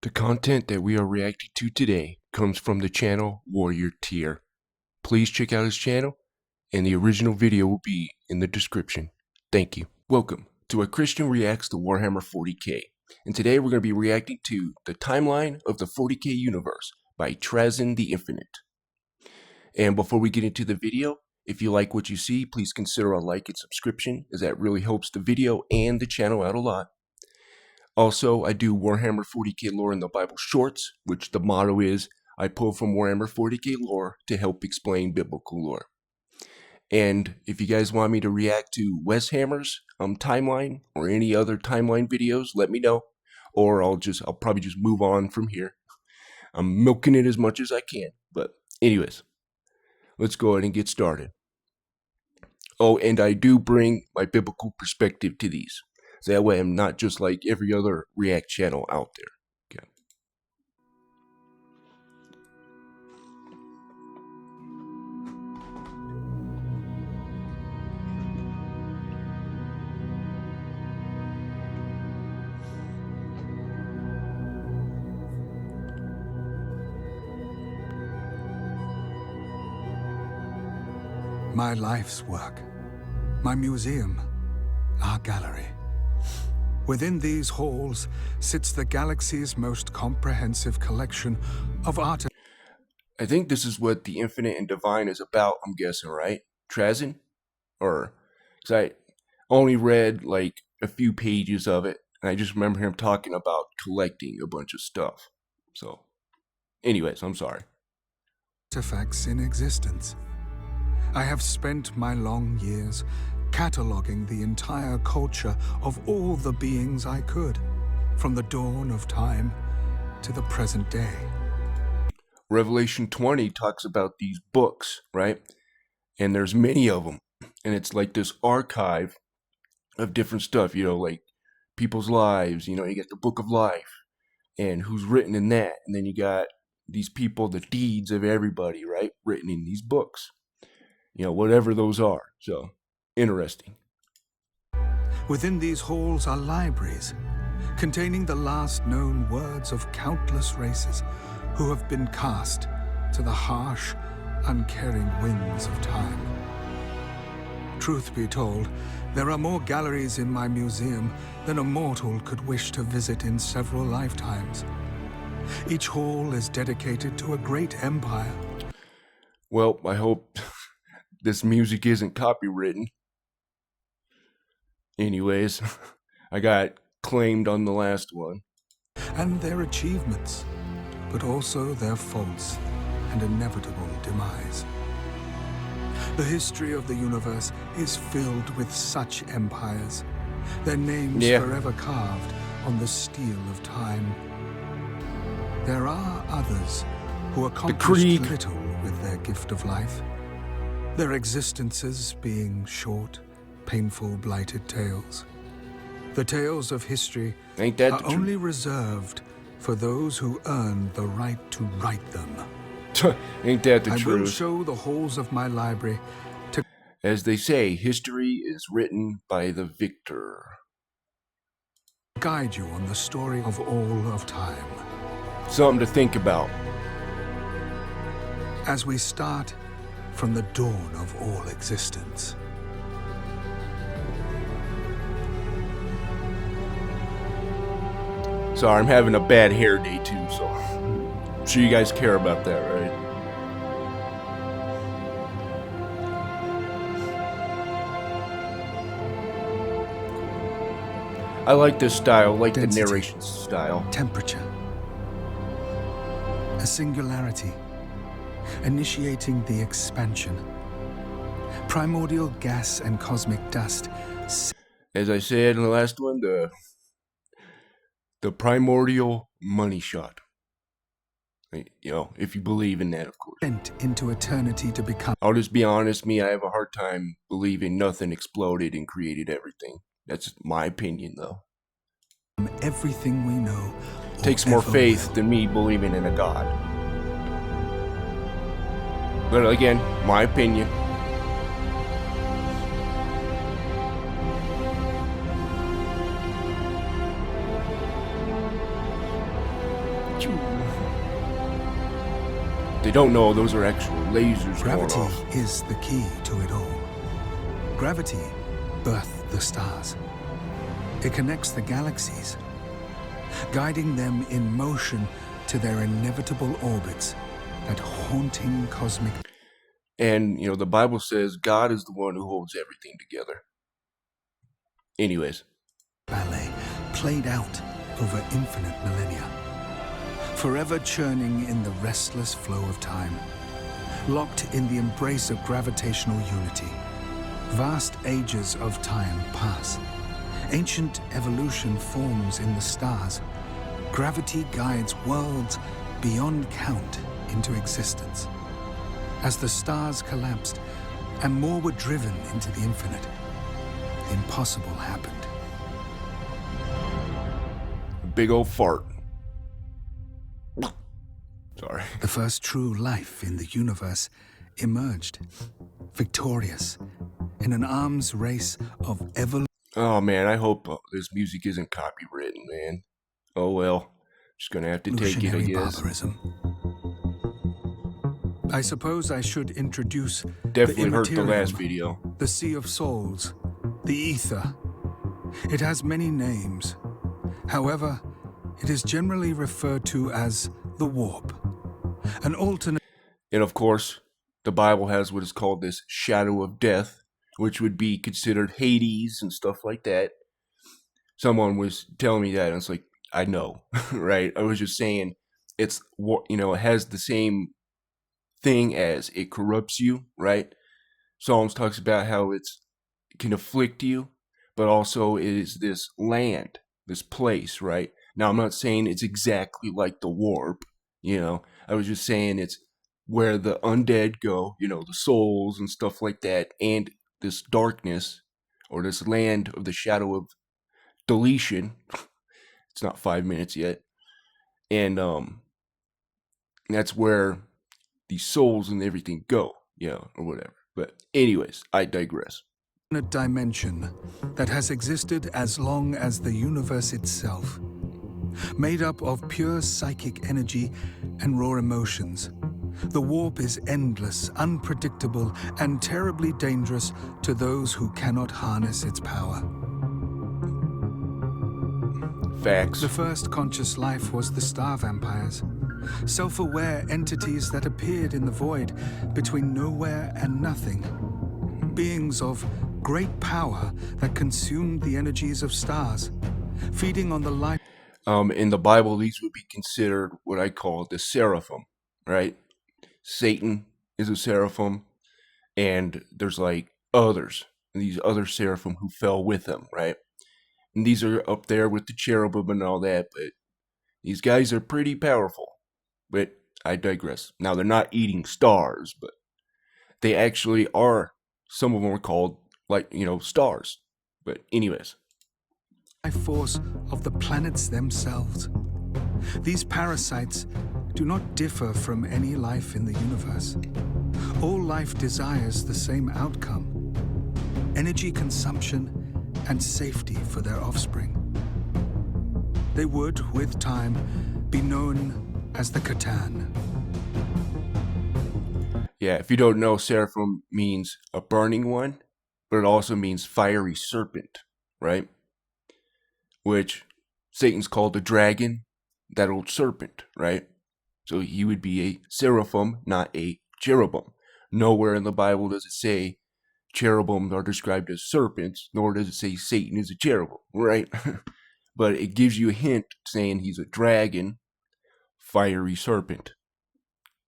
The content that we are reacting to today comes from the channel Warrior Tier. Please check out his channel, and the original video will be in the description. Thank you. Welcome to A Christian Reacts to Warhammer 40k, and today we're going to be reacting to The Timeline of the 40k Universe by Trazyn the Infinite. And before we get into the video, if you like what you see, please consider a like and subscription, as that really helps the video and the channel out a lot. Also, I do Warhammer 40k lore in the Bible shorts, which the motto is, I pull from Warhammer 40k lore to help explain biblical lore. And if you guys want me to react to Wes Hammer's timeline or any other timeline videos, let me know. Or I'll probably just move on from here. I'm milking it as much as I can. But anyways, let's go ahead and get started. Oh, and I do bring my biblical perspective to these. So that way I'm not just like every other React channel out there. Okay. My life's work, my museum, our gallery. Within these halls sits the galaxy's most comprehensive collection of art. I think this is what the Infinite and Divine is about, I'm guessing, right? Trazyn? Or, because I only read like a few pages of it, and I just remember him talking about collecting a bunch of stuff. So, anyways, I'm sorry. Artifacts in existence. I have spent my long years cataloging the entire culture of all the beings I could, from the dawn of time to the present day. Revelation 20 talks about these books, right? And there's many of them. And it's like this archive of different stuff, like people's lives. You get the Book of Life and who's written in that. And then you got these people, the deeds of everybody, right? Written in these books. Whatever those are. So, interesting. Within these halls are libraries containing the last known words of countless races who have been cast to the harsh, uncaring winds of time. Truth be told, there are more galleries in my museum than a mortal could wish to visit in several lifetimes. Each hall is dedicated to a great empire. Well, I hope this music isn't copywritten. Anyways, I got claimed on the last one. And their achievements, but also their faults and inevitable demise. The history of the universe is filled with such empires, their names forever carved on the steel of time. There are others who accomplished little with their gift of life, their existences being short, painful, blighted tales. The tales of history are only reserved for those who earn the right to write them. Ain't that the truth? I will show the halls of my library to... As they say, history is written by the victor. Guide you on the story of all of time. Something to think about. As we start from the dawn of all existence. Sorry, I'm having a bad hair day too, so I'm sure you guys care about that, right? I like this style, like density, the narration style. Temperature. A singularity, initiating the expansion. Primordial gas and cosmic dust. As I said in the last one, the primordial money shot. If you believe in that, of course. Went into eternity to become... I'll just be honest, I have a hard time believing nothing exploded and created everything. That's my opinion, though. Everything we know. Takes more faith than me believing in a god. But again, my opinion. Achoo. They don't know those are actual lasers going Gravity off. is the key to it all. Gravity birthed the stars. It connects the galaxies, guiding them in motion to their inevitable orbits, that haunting cosmic And, you know, the Bible says God is the one who holds everything together. Anyways. ballet played out over infinite millennia, forever churning in the restless flow of time, locked in the embrace of gravitational unity. Vast ages of time pass. Ancient evolution forms in the stars. Gravity guides worlds beyond count into existence. As the stars collapsed and more were driven into the infinite, the impossible happened. Big old fart. Sorry. The first true life in the universe emerged, victorious, in an arms race of evolution. Oh man, I hope this music isn't copywritten, man. Oh well. Just gonna have to take it, I guess. Barbarism. I suppose I should introduce Definitely the heard the last immaterium, video. the Sea of Souls, the Ether. It has many names. However, it is generally referred to as the Warp, an alternate. And of course, the Bible has what is called this shadow of death, which would be considered Hades and stuff like that. Someone was telling me that, and it's like, I know, right? I was just saying, it's what, you know, it has the same thing as it corrupts you, right? Psalms talks about how it can afflict you, but also it is this land, this place, right? Now, I'm not saying it's exactly like the warp, you know. I was just saying it's where the undead go, you know, the souls and stuff like that, and this darkness, or this land of the shadow of deletion. It's not 5 minutes yet. And that's where the souls and everything go, you know, or whatever. But anyways, I digress. A dimension that has existed as long as the universe itself, made up of pure psychic energy and raw emotions. The warp is endless, unpredictable, and terribly dangerous to those who cannot harness its power. Facts. The first conscious life was the star vampires, self-aware entities that appeared in the void between nowhere and nothing. Beings of great power that consumed the energies of stars, feeding on the light. In the Bible, these would be considered what I call the seraphim, right? Satan is a seraphim, and there's like others, these other seraphim who fell with him, right? And these are up there with the cherubim and all that, but these guys are pretty powerful. But I digress. Now, they're not eating stars, but they actually are. Some of them are called, like, you know, stars. But anyways. Life force of the planets themselves. These parasites do not differ from any life in the universe. All life desires the same outcome: energy consumption and safety for their offspring. They would, with time, be known as the Catan. Yeah, if you don't know, seraphim means a burning one, but it also means fiery serpent, right? Which Satan's called a dragon, that old serpent, right? So he would be a seraphim, not a cherubim. Nowhere in the Bible does it say cherubim are described as serpents, nor does it say Satan is a cherubim, right? But it gives you a hint saying he's a dragon, fiery serpent.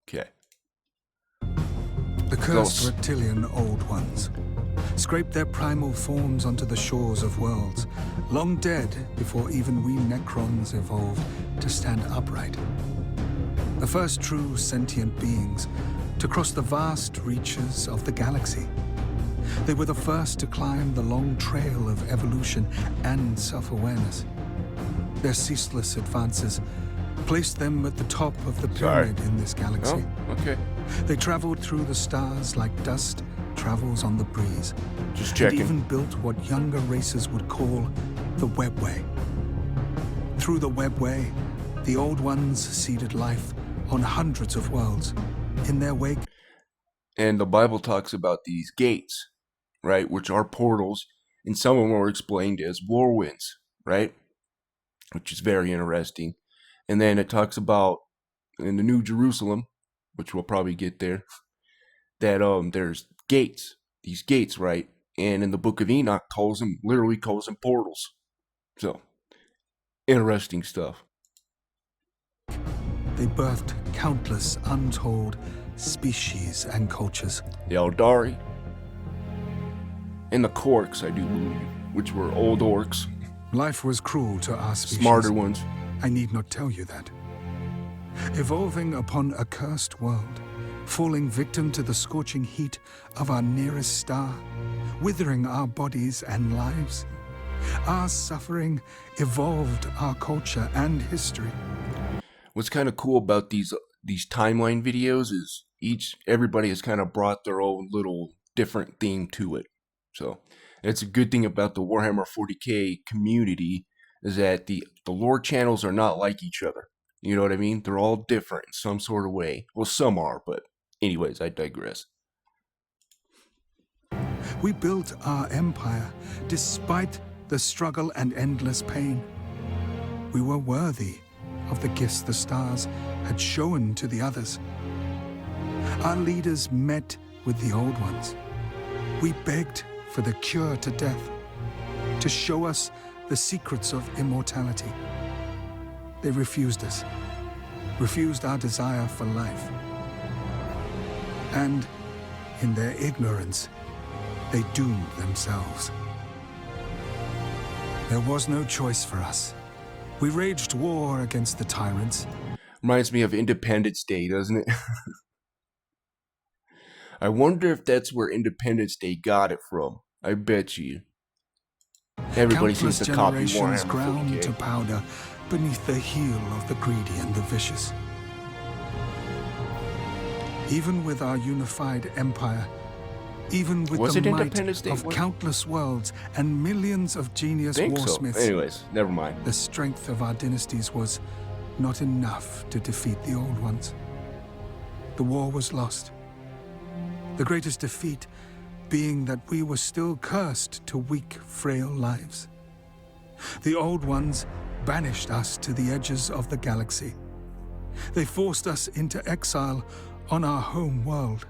Okay. The cursed reptilian Old Ones scraped their primal forms onto the shores of worlds, long dead before even we Necrons evolved to stand upright. The first true sentient beings to cross the vast reaches of the galaxy. They were the first to climb the long trail of evolution and self-awareness. Their ceaseless advances placed them at the top of the pyramid in this galaxy. Oh, okay. They traveled through the stars like dust travels on the breeze. Just checking. And even built what younger races would call the Webway. Through the Webway, The Old Ones seeded life on hundreds of worlds. In their wake, and the Bible talks about these gates, right, which are portals, and some of them are explained as whirlwinds, right, which is very interesting. And then it talks about in the New Jerusalem, which we'll probably get there, that there's gates, these gates, right? And in the book of Enoch literally calls them portals. So, interesting stuff. they birthed countless untold species and cultures. The Eldari and the Korks, I do believe, which were old orcs, Life was cruel to our species. smarter ones. I need not tell you that. Evolving upon a cursed world, falling victim to the scorching heat of our nearest star, withering our bodies and lives. Our suffering evolved our culture and history. What's kind of cool about these timeline videos is everybody has kind of brought their own little different theme to it. So it's a good thing about the Warhammer 40k community is that the lore channels are not like each other. You know what I mean? They're all different in some sort of way. Well, some are, but anyways, I digress. We built our empire despite the struggle and endless pain. We were worthy of the gifts the stars had shown to the others. Our leaders met with the Old Ones. We begged for the cure to death, to show us the secrets of immortality. They refused us, refused our desire for life. And in their ignorance, they doomed themselves. There was no choice for us. We waged war against the tyrants. Reminds me of Independence Day, doesn't it? I wonder if that's where Independence Day got it from. I bet you. Everybody seems to copy Generations Warhammer ground 40k. to powder beneath the heel of the greedy and the vicious. Even with our unified empire, even with Was the it might Independence Day? of What? countless worlds and millions of genius Think so. warsmiths, Anyways, never mind. the strength of our dynasties was not enough to defeat the Old Ones. The war was lost. The greatest defeat being that we were still cursed to weak, frail lives. The Old Ones banished us to the edges of the galaxy. They forced us into exile on our home world.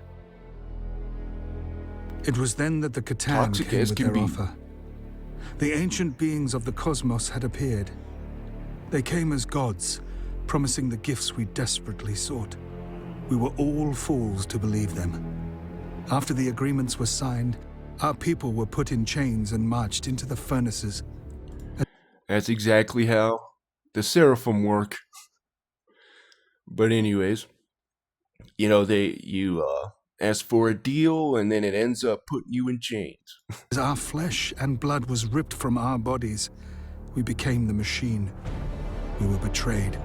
It was then that the Catan Toxic came as with can their be. offer. The ancient beings of the cosmos had appeared. They came as gods, promising the gifts we desperately sought. We were all fools to believe them. After the agreements were signed, our people were put in chains and marched into the furnaces. That's exactly how the Seraphim work. But anyways, you know, you ask for a deal and then it ends up putting you in chains. As our flesh and blood was ripped from our bodies, we became the machine. We were betrayed.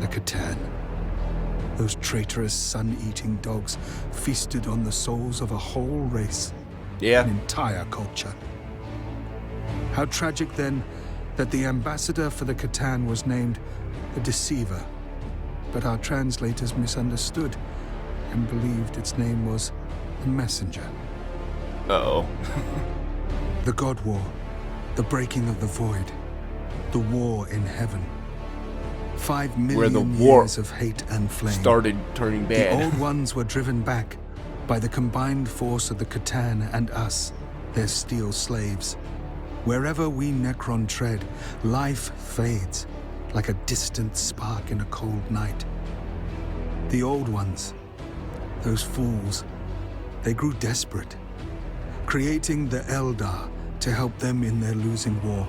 The Catan. Those traitorous sun-eating dogs feasted on the souls of a whole race, Yeah. an entire culture. How tragic then that the ambassador for the Catan was named the Deceiver, but our translators misunderstood and believed its name was the Messenger. Uh-oh. The God War, the breaking of the void, the war in heaven. 5 million Where the war years of hate and flame. Started turning The bad. Old Ones were driven back by the combined force of the Catan and us, their steel slaves. Wherever we Necron tread, life fades like a distant spark in a cold night. The Old Ones, those fools, they grew desperate, creating the Eldar to help them in their losing war.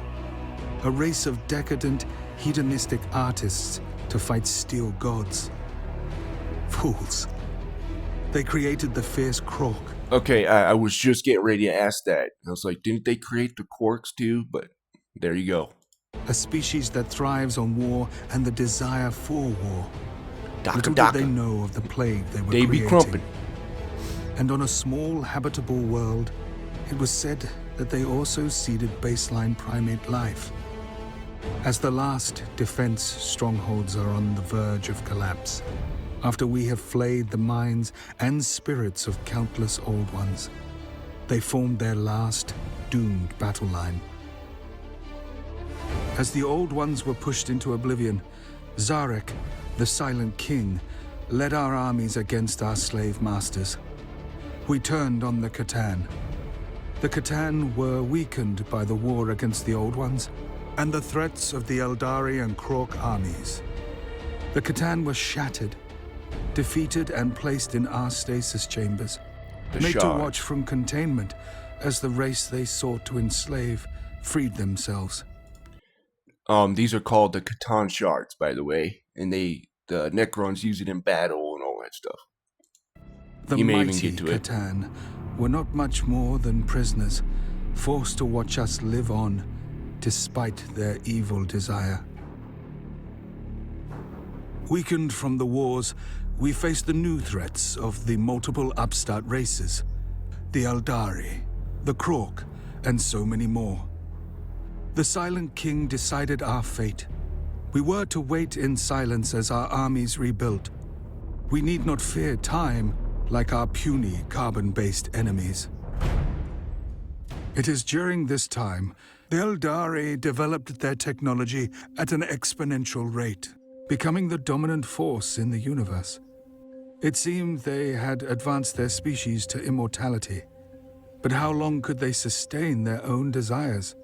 A race of decadent, hedonistic artists to fight steel gods. Fools. They created the fierce Krork. Okay, I was just getting ready to ask that. I was like, didn't they create the Quarks too? But there you go. A species that thrives on war and the desire for war. Daka Little daka. did they know of the plague they were They be creating. crumpin'. And on a small habitable world, it was said that they also seeded baseline primate life. As the last defense strongholds are on the verge of collapse, after we have flayed the minds and spirits of countless Old Ones, they formed their last doomed battle line. As the Old Ones were pushed into oblivion, Zarek, the Silent King, led our armies against our slave masters. We turned on the Catan. The Catan were weakened by the war against the Old Ones and the threats of the Eldari and Krork armies. The Catan were shattered, defeated and placed in our stasis chambers, made to watch from containment as the race they sought to enslave freed themselves. These are called the Catan shards, by the way, and the Necrons use it in battle and all that stuff. The mighty Catan were not much more than prisoners, forced to watch us live on, despite their evil desire. Weakened from the wars, we faced the new threats of the multiple upstart races, the Eldari, the Krork, and so many more. The Silent King decided our fate. We were to wait in silence as our armies rebuilt. We need not fear time like our puny carbon-based enemies. It is during this time the Eldari developed their technology at an exponential rate, becoming the dominant force in the universe. It seemed they had advanced their species to immortality, but how long could they sustain their own desires?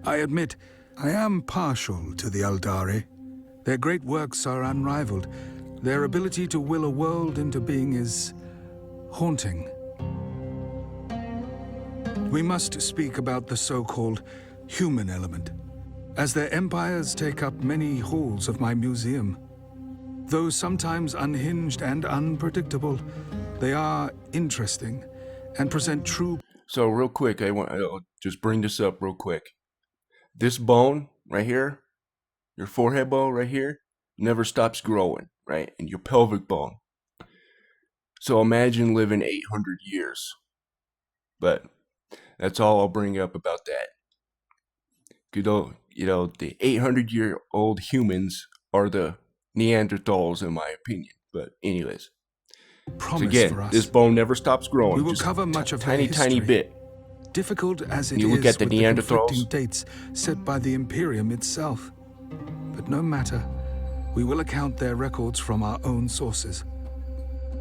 I admit, I am partial to the Eldari. Their great works are unrivaled. Their ability to will a world into being is haunting. We must speak about the so-called human element, as their empires take up many halls of my museum. Though sometimes unhinged and unpredictable, they are interesting and present true... So real quick, I'll just bring this up real quick. This bone right here, your forehead bone right here, never stops growing, right? And your pelvic bone. So imagine living 800 years. But that's all I'll bring up about that. You know, the 800-year-old humans are the Neanderthals, in my opinion. But anyways, so again, this bone never stops growing. We will just cover much of tiny bit. Difficult as it you look is at the with Neanderthals, the conflicting dates set by the Imperium itself. But no matter, we will account their records from our own sources.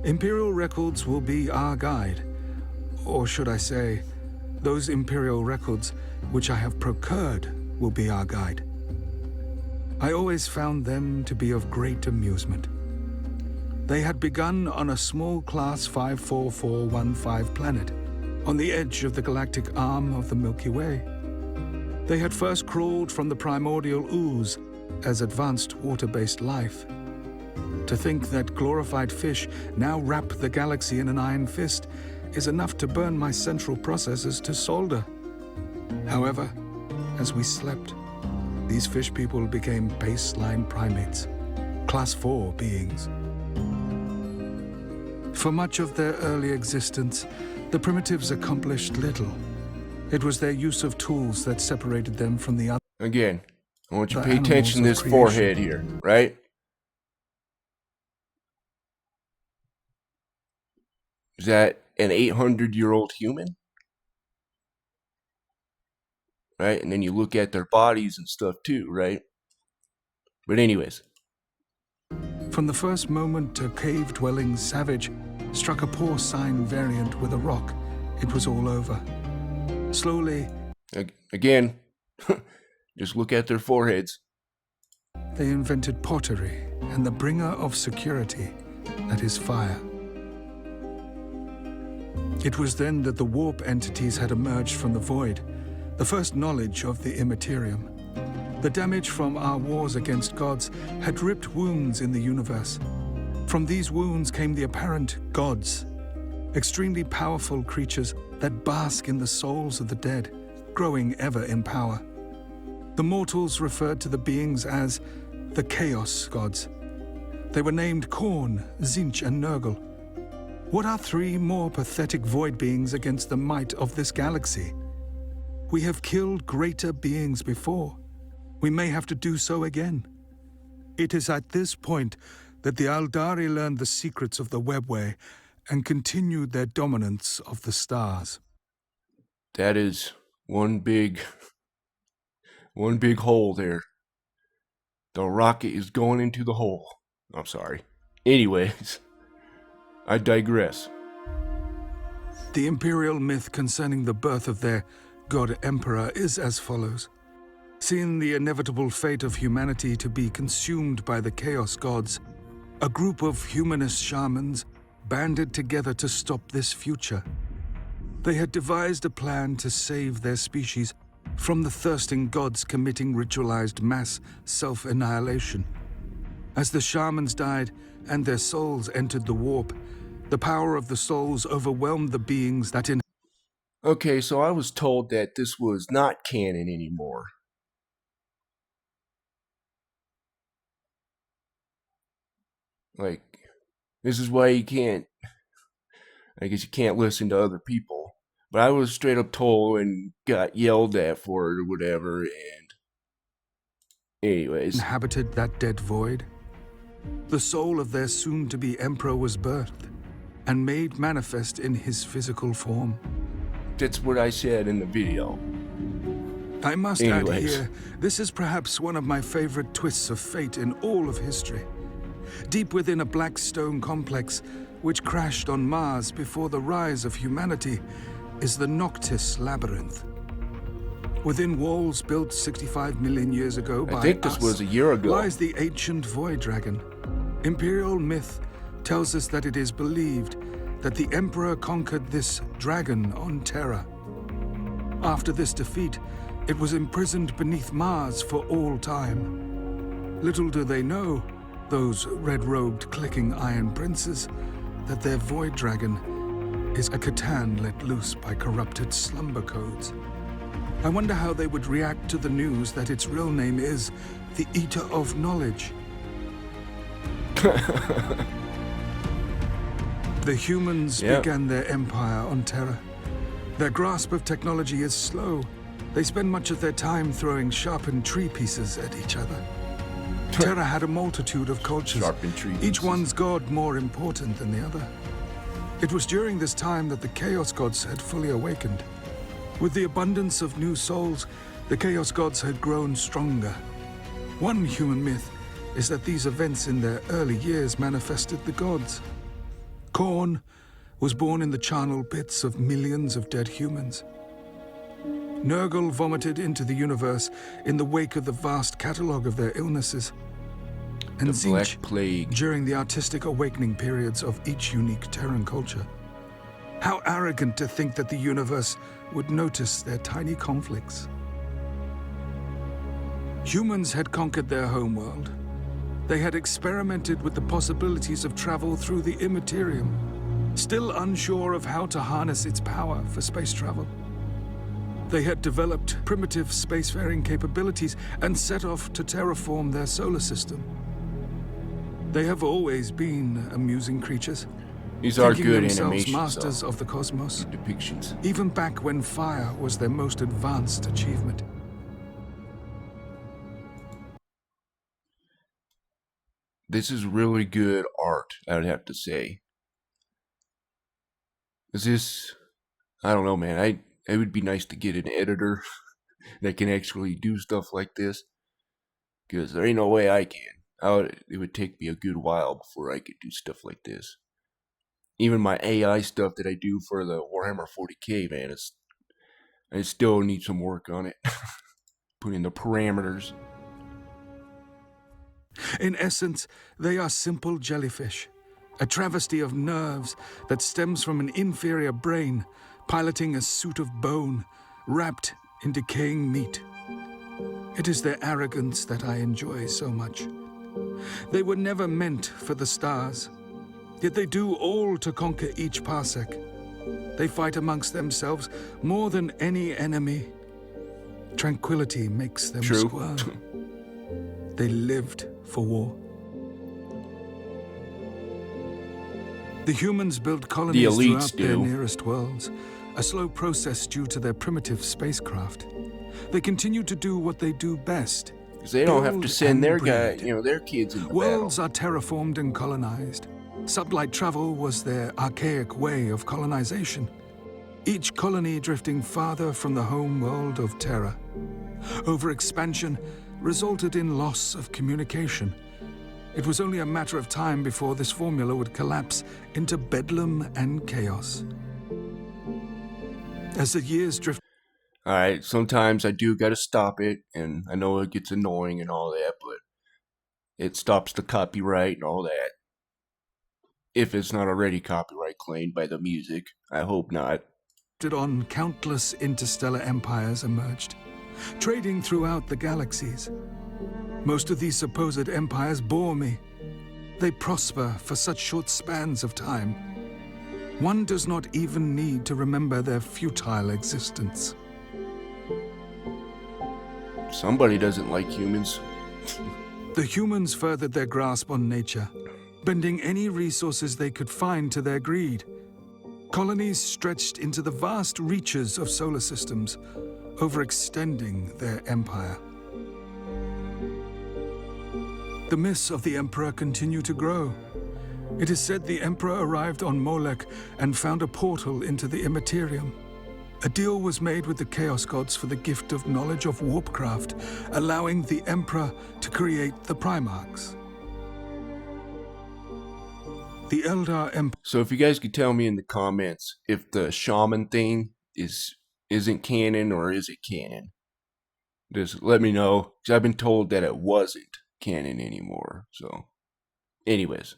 Imperial records will be our guide, or should I say, those Imperial records which I have procured will be our guide. I always found them to be of great amusement. They had begun on a small class 54415 planet, on the edge of the galactic arm of the Milky Way. They had first crawled from the primordial ooze as advanced water-based life. To think that glorified fish now wrap the galaxy in an iron fist is enough to burn my central processors to solder. However, as we slept, these fish people became baseline primates, class 4 beings. For much of their early existence, the primitives accomplished little. It was their use of tools that separated them from the other. Again, I want you to pay attention to this forehead here, right? Is that an 800-year-old human? Right? And then you look at their bodies and stuff too, right? But anyways. From the first moment a cave-dwelling savage struck a porcine variant with a rock, it was all over. Slowly... Again, just look at their foreheads. They invented pottery and the bringer of security, that is fire. It was then that the warp entities had emerged from the void, the first knowledge of the immaterium. The damage from our wars against gods had ripped wounds in the universe. From these wounds came the apparent gods, extremely powerful creatures that bask in the souls of the dead, growing ever in power. The mortals referred to the beings as the Chaos Gods. They were named Khorne, Tzinch, and Nurgle. What are three more pathetic void beings against the might of this galaxy? We have killed greater beings before. we may have to do so again. It is at this point that the Aldari learned the secrets of the webway and continued their dominance of the stars. That is one big hole there. The rocket is going into the hole. I'm sorry. Anyways, I digress. The imperial myth concerning the birth of their god emperor is as follows. Seeing the inevitable fate of humanity to be consumed by the chaos gods, a group of humanist shamans banded together to stop this future. They had devised a plan to save their species from the thirsting gods committing ritualized mass self-annihilation. As the shamans died and their souls entered the warp, the power of the souls overwhelmed the beings that in... Okay, so I was told that this was not canon anymore. Like, this is why you can't, I guess you can't listen to other people. But I was straight up told and got yelled at for it or whatever, and anyways. Inhabited that dead void. The soul of their soon-to-be emperor was birthed and made manifest in his physical form. That's what I said in the video. I must add here, this is perhaps one of my favorite twists of fate in all of history. Deep within a black stone complex, which crashed on Mars before the rise of humanity, is the Noctis Labyrinth. Within walls built 65 million years ago by us, I think this was a year ago, lies the ancient Void Dragon. Imperial myth tells us that it is believed that the Emperor conquered this dragon on Terra. After this defeat, it was imprisoned beneath Mars for all time. Little do they know, those red-robed clicking iron princes, that their Void Dragon is a Catan let loose by corrupted slumber codes. I wonder how they would react to the news that its real name is the Eater of Knowledge. The humans began their empire on Terra. Their grasp of technology is slow. They spend much of their time throwing sharpened tree pieces at each other. Terra had a multitude of cultures, each one's god more important than the other. It was during this time that the Chaos Gods had fully awakened. With the abundance of new souls, the Chaos Gods had grown stronger. One human myth is that these events in their early years manifested the gods. Khorne was born in the charnel pits of millions of dead humans. Nurgle vomited into the universe in the wake of the vast catalogue of their illnesses. And the Black Plague during the artistic awakening periods of each unique Terran culture. How arrogant to think that the universe would notice their tiny conflicts. Humans had conquered their homeworld. They had experimented with the possibilities of travel through the Immaterium, still unsure of how to harness its power for space travel. They had developed primitive spacefaring capabilities and set off to terraform their solar system. They have always been amusing creatures. These are good themselves animations, masters of the cosmos. Depictions. Even back when fire was their most advanced achievement. This is really good art, I would have to say. Is this... I don't know, man. It would be nice to get an editor that can actually do stuff like this. Because there ain't no way I can. It would take me a good while before I could do stuff like this. Even my AI stuff that I do for the Warhammer 40k, man, I still need some work on it. Put in the parameters. In essence, they are simple jellyfish, a travesty of nerves that stems from an inferior brain, piloting a suit of bone, wrapped in decaying meat. It is their arrogance that I enjoy so much. They were never meant for the stars, yet they do all to conquer each parsec. They fight amongst themselves more than any enemy. Tranquility makes them squirm. They lived for war. The humans built colonies throughout their nearest worlds, a slow process due to their primitive spacecraft. They continue to do what they do best, Because they don't have to Build send their and guy, breed. their kids into Worlds battle. are terraformed and colonized. Sublight travel was their archaic way of colonization. Each colony drifting farther from the home world of Terra. Overexpansion resulted in loss of communication. It was only a matter of time before this formula would collapse into bedlam and chaos. As the years drift. Alright, sometimes I do gotta stop it, and I know it gets annoying and all that, but it stops the copyright and all that. If it's not already copyright claimed by the music. I hope not. On, countless interstellar empires emerged, trading throughout the galaxies. Most of these supposed empires bore me. They prosper for such short spans of time. One does not even need to remember their futile existence. Somebody doesn't like humans. The humans furthered their grasp on nature, bending any resources they could find to their greed. Colonies stretched into the vast reaches of solar systems, overextending their empire. The myths of the Emperor continue to grow. It is said the Emperor arrived on Molech and found a portal into the Immaterium. A deal was made with the Chaos Gods for the gift of knowledge of warpcraft, allowing the Emperor to create the Primarchs. The Eldar Empire. So if you guys could tell me in the comments if the shaman thing isn't canon or is it canon. Just let me know, because I've been told that it wasn't canon anymore. So, anyways.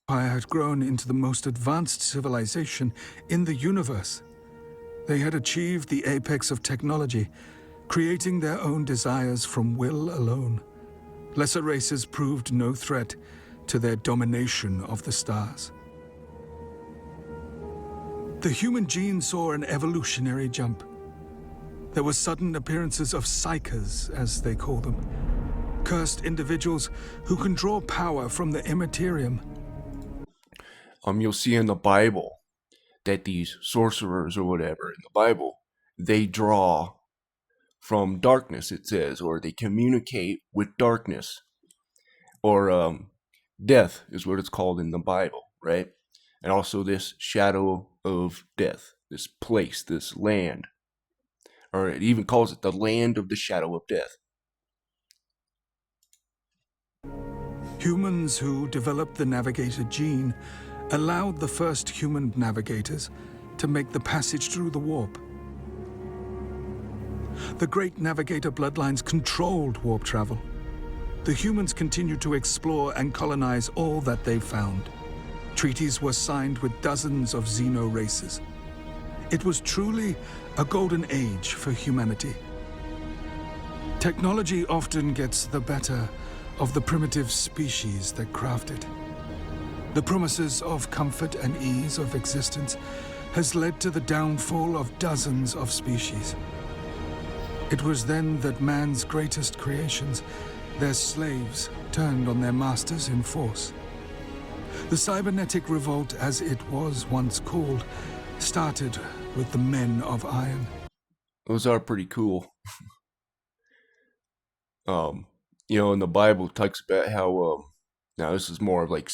Empire had grown into the most advanced civilization in the universe. They had achieved the apex of technology, creating their own desires from will alone. Lesser races proved no threat to their domination of the stars. The human gene saw an evolutionary jump. There were sudden appearances of psychers, as they call them, cursed individuals who can draw power from the Immaterium. You'll see in the Bible that these sorcerers or whatever in the Bible, they draw from darkness, it says, or they communicate with darkness, or death is what it's called in the Bible, right? And also this shadow of death, this place, this land, or it even calls it the land of the shadow of death. Humans who developed the navigator gene allowed the first human navigators to make the passage through the warp. The great navigator bloodlines controlled warp travel. The humans continued to explore and colonize all that they found. Treaties were signed with dozens of Xeno races. It was truly a golden age for humanity. Technology often gets the better of the primitive species that craft it. The promises of comfort and ease of existence has led to the downfall of dozens of species. It was then that man's greatest creations, their slaves, turned on their masters in force. The cybernetic revolt, as it was once called, started with the men of iron. Those are pretty cool. In the Bible it talks about how, now this is more of like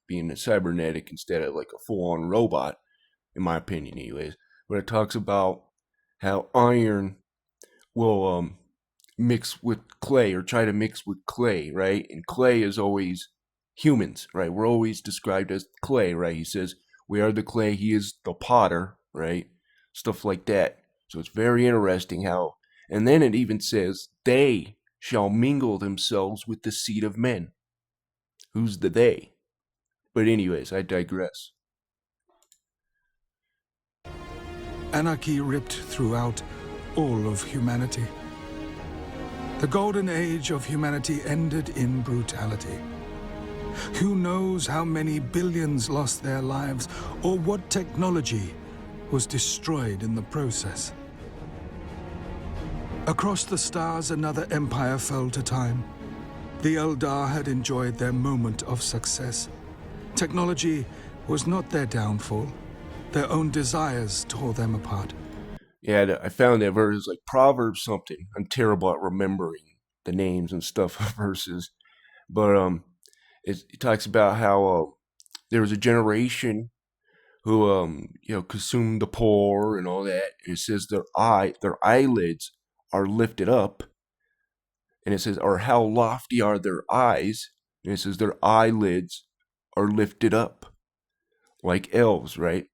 being a cybernetic instead of like a full-on robot, in my opinion anyways. But it talks about how iron will mix with clay, or try to mix with clay, right? And clay is always humans, right? We're always described as clay, right? He says, we are the clay, he is the potter, right? Stuff like that. So it's very interesting how, and then it even says, they shall mingle themselves with the seed of men. Who's the they? But anyways, I digress. Anarchy ripped throughout all of humanity. The golden age of humanity ended in brutality. Who knows how many billions lost their lives, or what technology was destroyed in the process. Across the stars, another empire fell to time. The Eldar had enjoyed their moment of success. Technology was not their downfall. Their own desires tore them apart. Yeah, I found that verse like Proverbs something. I'm terrible at remembering the names and stuff of verses, but it talks about how there was a generation who consumed the poor and all that. And it says their eyelids are lifted up, and it says, or how lofty are their eyes, and it says their eyelids are lifted up like elves, right?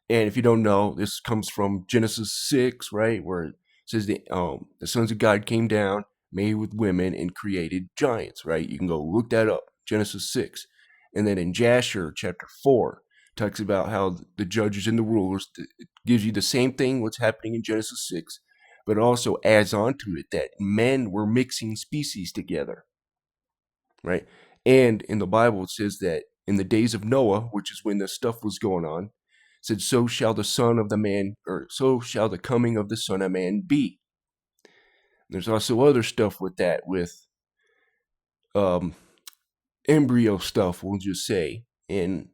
And if you don't know, this comes from Genesis 6, right, where it says the sons of God came down, made with women, and created giants, right? You can go look that up, Genesis 6. And then in Jasher chapter 4, talks about how the judges and the rulers, it gives you the same thing what's happening in Genesis 6, but also adds on to it that men were mixing species together, right? And in the Bible, it says that in the days of Noah, which is when this stuff was going on, it said, so shall the son of the man, or so shall the coming of the Son of Man be. There's also other stuff with that, with embryo stuff, we'll just say. And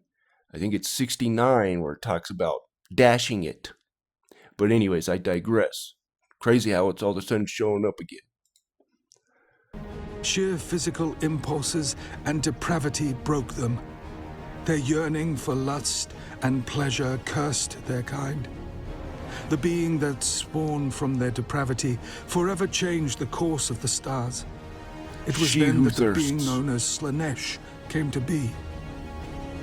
I think it's 69 where it talks about dashing it. But anyways, I digress. Crazy how it's all of a sudden showing up again. Sheer physical impulses and depravity broke them. Their yearning for lust and pleasure cursed their kind. The being that spawned from their depravity forever changed the course of the stars. It was then that the being known as Slaanesh came to be.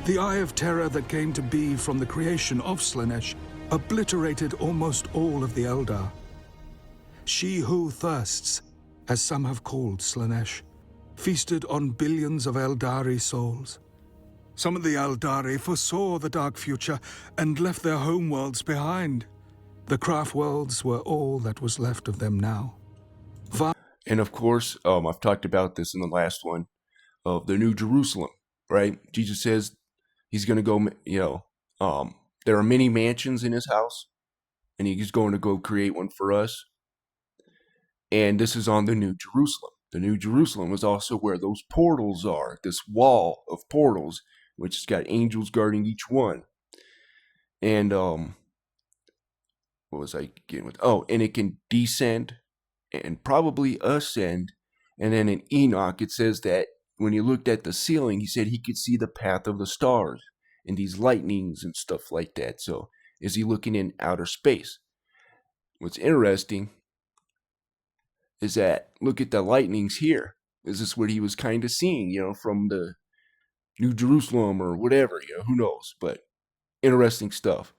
The Eye of Terror that came to be from the creation of Slaanesh obliterated almost all of the Eldar. She who thirsts, as some have called Slaanesh, feasted on billions of Eldari souls. Some of the Eldari foresaw the dark future and left their homeworlds behind. The craft worlds were all that was left of them now. And of course, I've talked about this in the last one, of the New Jerusalem, right? Jesus says he's going to go, there are many mansions in his house, and he's going to go create one for us. And this is on the New Jerusalem. The New Jerusalem is also where those portals are, this wall of portals, which has got angels guarding each one. And, what was I getting with? Oh, and it can descend and probably ascend. And then in Enoch, it says that when he looked at the ceiling, he said he could see the path of the stars and these lightnings and stuff like that. So is he looking in outer space? What's interesting is that, look at the lightnings here. Is this what he was kind of seeing, from the New Jerusalem or whatever, who knows? But interesting stuff.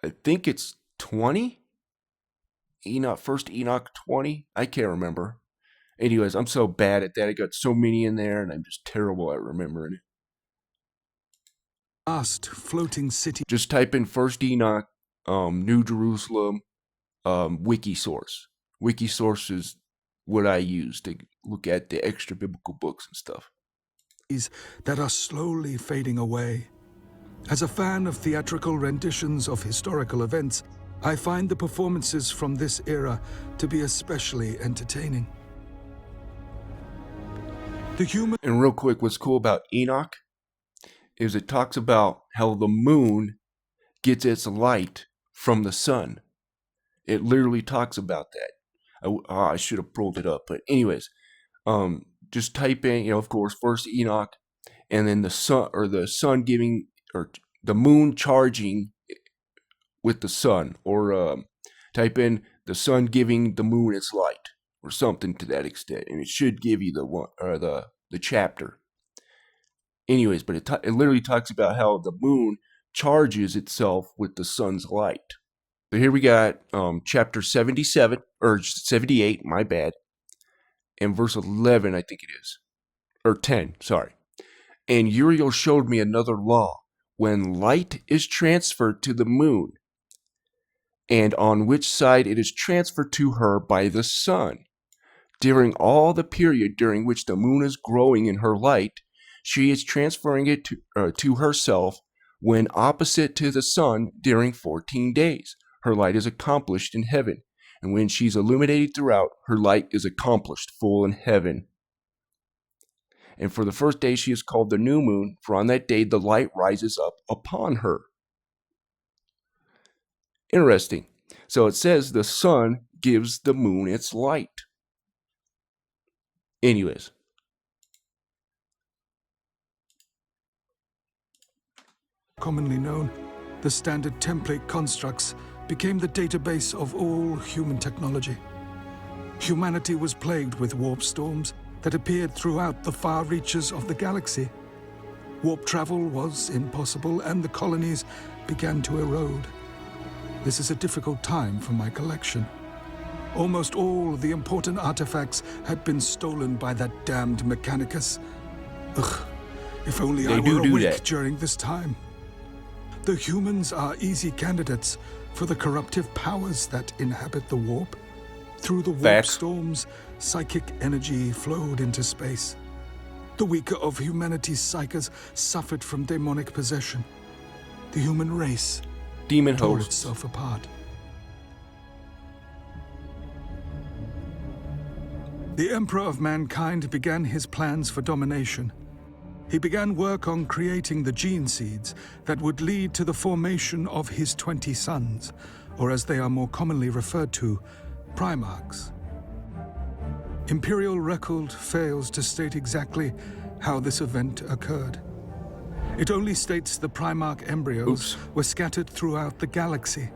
I think it's 20? First Enoch 20? I can't remember. Anyways, I'm so bad at that. I got so many in there, and I'm just terrible at remembering it. Vast floating city. Just type in First Enoch, New Jerusalem, Wikisource. Wikisource is what I use to look at the extra biblical books and stuff. That are slowly fading away. As a fan of theatrical renditions of historical events, I find the performances from this era to be especially entertaining. And real quick, what's cool about Enoch is it talks about how the moon gets its light from the sun. It literally talks about that. I should have pulled it up, but anyways, just type in, of course, first Enoch, and then the sun giving, or the moon charging with the sun, or type in the sun giving the moon its light, or something to that extent, and it should give you the one, or the chapter. Anyways, but it literally talks about how the moon charges itself with the sun's light. So here we got chapter 77, or 78, my bad, and verse 11, I think it is, or 10, sorry. And Uriel showed me another law, when light is transferred to the moon, and on which side it is transferred to her by the sun. During all the period during which the moon is growing in her light, she is transferring it to herself when opposite to the sun during 14 days. Her light is accomplished in heaven, and when she's illuminated throughout, her light is accomplished full in heaven. And for the first day she is called the new moon, for on that day the light rises up upon her. Interesting. So it says the sun gives the moon its light. Anyways. Commonly known, the standard template constructs became the database of all human technology. Humanity was plagued with warp storms that appeared throughout the far reaches of the galaxy. Warp travel was impossible, and the colonies began to erode. This is a difficult time for my collection. Almost all the important artifacts had been stolen by that damned Mechanicus. Ugh, if only I were awake during this time. The humans are easy candidates for the corruptive powers that inhabit the warp. Through the warp storms, psychic energy flowed into space. The weaker of humanity's psychers suffered from demonic possession. The human race tore itself apart. The Emperor of Mankind began his plans for domination. He began work on creating the gene seeds that would lead to the formation of his 20 sons, or as they are more commonly referred to, Primarchs. Imperial record fails to state exactly how this event occurred. It only states the Primarch embryos were scattered throughout the galaxy.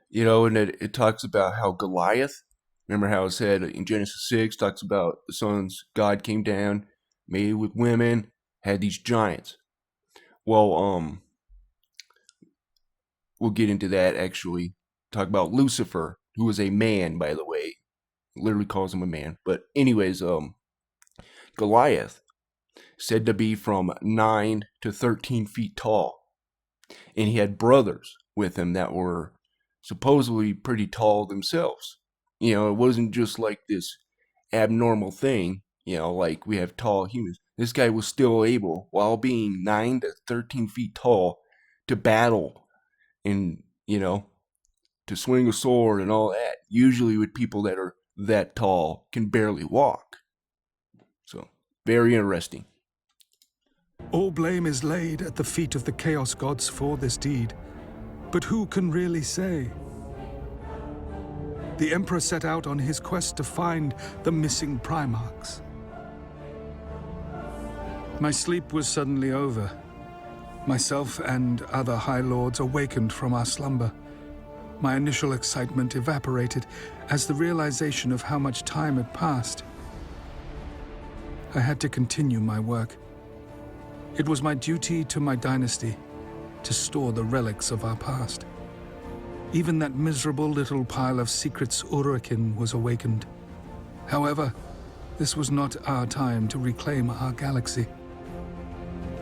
You know, and it talks about how Goliath, remember how it said in Genesis 6, talks about the sons, God came down, made with women, had these giants. Well, we'll get into that actually. Talk about Lucifer, who was a man, by the way. Literally calls him a man. But anyways, Goliath, said to be from 9 to 13 feet tall. And he had brothers with him that were supposedly pretty tall themselves. You know, it wasn't just like this abnormal thing, you know, like we have tall humans. This guy was still able, while being 9 to 13 feet tall, to battle and, you know, to swing a sword and all that. Usually with people that are that tall can barely walk. So, very interesting. All blame is laid at the feet of the Chaos Gods for this deed. But who can really say? The Emperor set out on his quest to find the missing Primarchs. My sleep was suddenly over. Myself and other High Lords awakened from our slumber. My initial excitement evaporated as the realization of how much time had passed. I had to continue my work. It was my duty to my dynasty to store the relics of our past. Even that miserable little pile of secrets Urakin was awakened. However, this was not our time to reclaim our galaxy.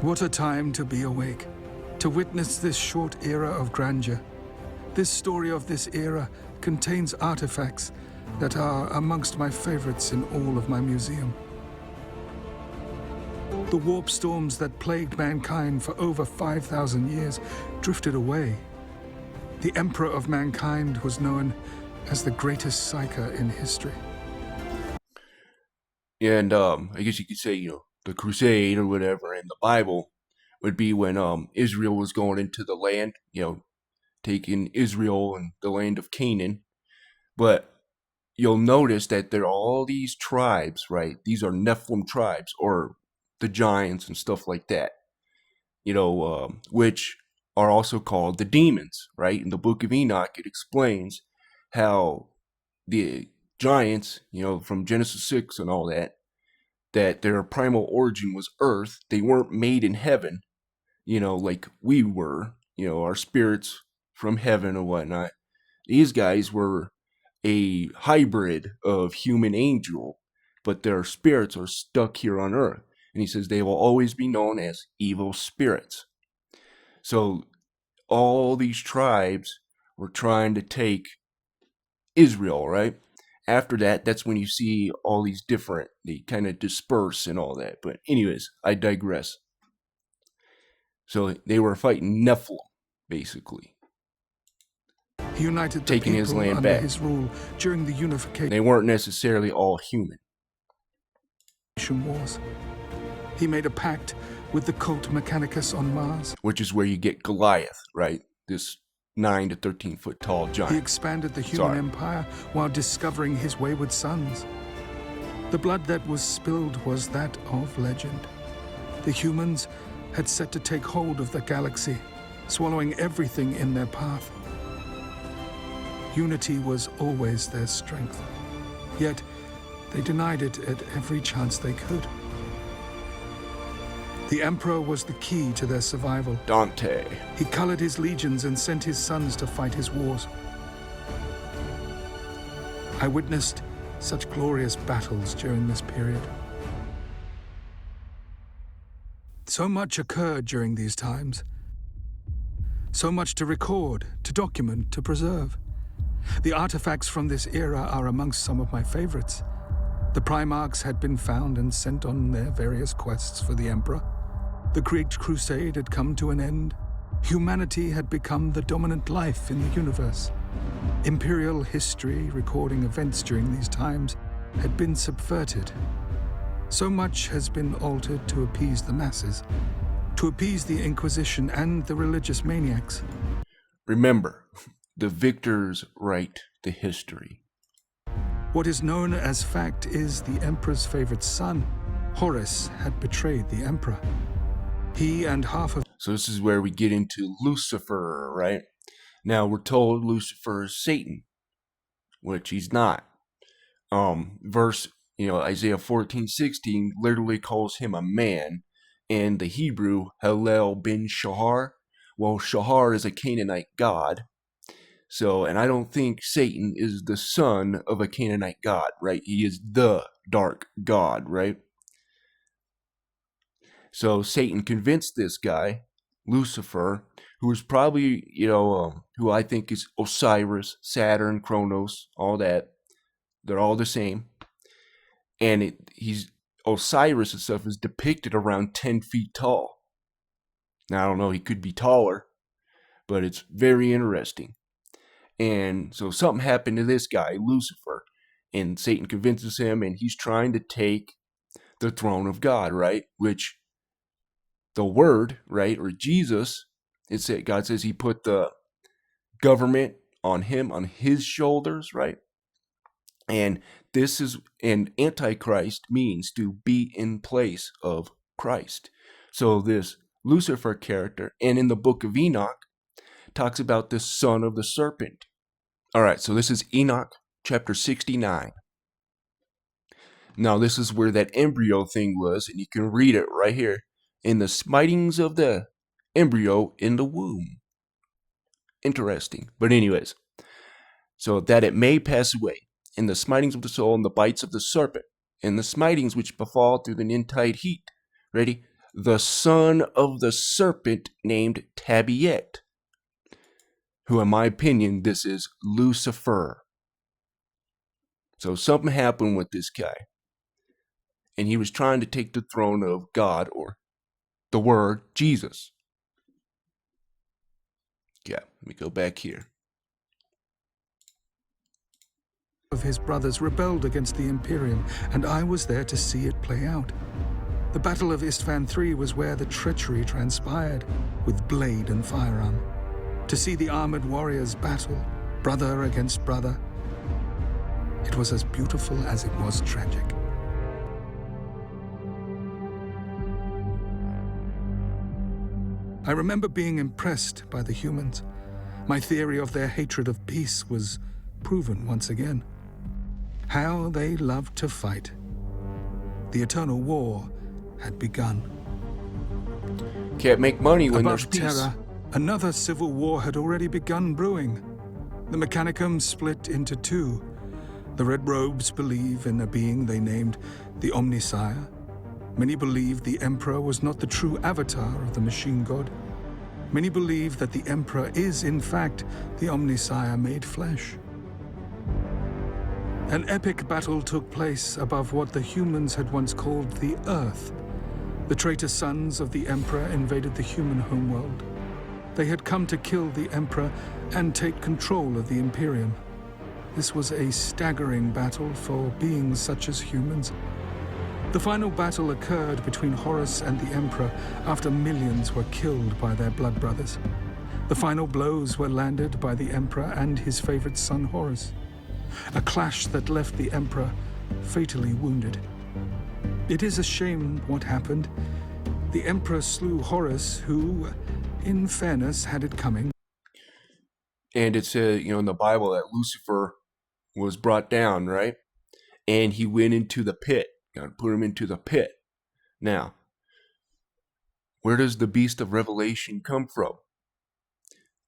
What a time to be awake, to witness this short era of grandeur. This story of this era contains artifacts that are amongst my favorites in all of my museum. The warp storms that plagued mankind for over 5,000 years drifted away. The Emperor of Mankind was known as the greatest psyker in history. And I guess you could say, you know, the Crusade or whatever in the Bible would be when Israel was going into the land, you know, taking Israel and the land of Canaan. But you'll notice that there are all these tribes, right? These are Nephilim tribes, or the giants and stuff like that, you know, which are also called the demons, right? In the book of Enoch, it explains how the giants, you know, from Genesis 6 and all that, that their primal origin was earth. They weren't made in heaven, you know, like we were, you know, our spirits from heaven or whatnot. These guys were a hybrid of human angel, but their spirits are stuck here on earth. And he says they will always be known as evil spirits. So all these tribes were trying to take Israel, right? After that, that's when you see all these different, they kind of disperse and all that. But anyways, I digress. So they were fighting Nephilim, basically. He united the taking his land under back. his rule during the unification They weren't necessarily all human. wars. He made a pact with the cult Mechanicus on Mars. Which is where you get Goliath, right? This 9 to 13 foot tall giant. He expanded the human empire while discovering his wayward sons. The blood that was spilled was that of legend. The humans had set to take hold of the galaxy, swallowing everything in their path. Unity was always their strength, yet they denied it at every chance they could. The Emperor was the key to their survival. Dante. He colored his legions and sent his sons to fight his wars. I witnessed such glorious battles during this period. So much occurred during these times. So much to record, to document, to preserve. The artifacts from this era are amongst some of my favorites. The Primarchs had been found and sent on their various quests for the Emperor. The Great Crusade had come to an end. Humanity had become the dominant life in the universe. Imperial history, recording events during these times, had been subverted. So much has been altered to appease the masses, to appease the Inquisition and the religious maniacs. Remember, the victors write the history. What is known as fact is the Emperor's favorite son, Horus, had betrayed the Emperor. He and half of... So this is where we get into Lucifer, right? Now we're told Lucifer is Satan, which he's not. Isaiah 14:16 literally calls him a man, and the Hebrew Hallel bin Shahar. Well, Shahar is a Canaanite god. So, and I don't think Satan is the son of a Canaanite god, right? He is the dark god, right? So Satan convinced this guy, Lucifer, who is probably, who I think is Osiris, Saturn, Kronos, all that. They're all the same. And Osiris and stuff is depicted around 10 feet tall. Now, I don't know, he could be taller, but it's very interesting. And so something happened to this guy, Lucifer, and Satan convinces him, and he's trying to take the throne of God, right? Which the Word, right, or Jesus, God says he put the government on him, on his shoulders, right? And Antichrist means to be in place of Christ. So this Lucifer character, and in the book of Enoch, talks about the son of the serpent. All right, so this is Enoch chapter 69. Now this is where that embryo thing was, and you can read it right here. In the smitings of the embryo in the womb. Interesting. But anyways, so that it may pass away, in the smitings of the soul, and the bites of the serpent, and the smitings which befall through the noontide heat. Ready? The son of the serpent named Tabiet, who in my opinion, this is Lucifer. So something happened with this guy. And he was trying to take the throne of God, or the Word, Jesus. Yeah, let me go back here. Of his brothers rebelled against the Imperium, and I was there to see it play out. The Battle of Isfahan III was where the treachery transpired, with blade and firearm. To see the armored warriors battle, brother against brother, it was as beautiful as it was tragic. I remember being impressed by the humans. My theory of their hatred of peace was proven once again. How they loved to fight. The eternal war had begun. Can't make money when Above there's peace. Terra, another civil war had already begun brewing. The Mechanicum split into two. The Red Robes believe in a being they named the Omnisire. Many believe the Emperor was not the true avatar of the machine god. Many believe that the Emperor is, in fact, the Omnisire made flesh. An epic battle took place above what the humans had once called the Earth. The traitor sons of the Emperor invaded the human homeworld. They had come to kill the Emperor and take control of the Imperium. This was a staggering battle for beings such as humans. The final battle occurred between Horus and the Emperor after millions were killed by their blood brothers. The final blows were landed by the Emperor and his favorite son Horus. A clash that left the Emperor fatally wounded. It is a shame what happened. The Emperor slew Horus, who, in fairness, had it coming. And it said, in the Bible that Lucifer was brought down, right? And he went into the pit. God put him into the pit. Now, where does the beast of Revelation come from?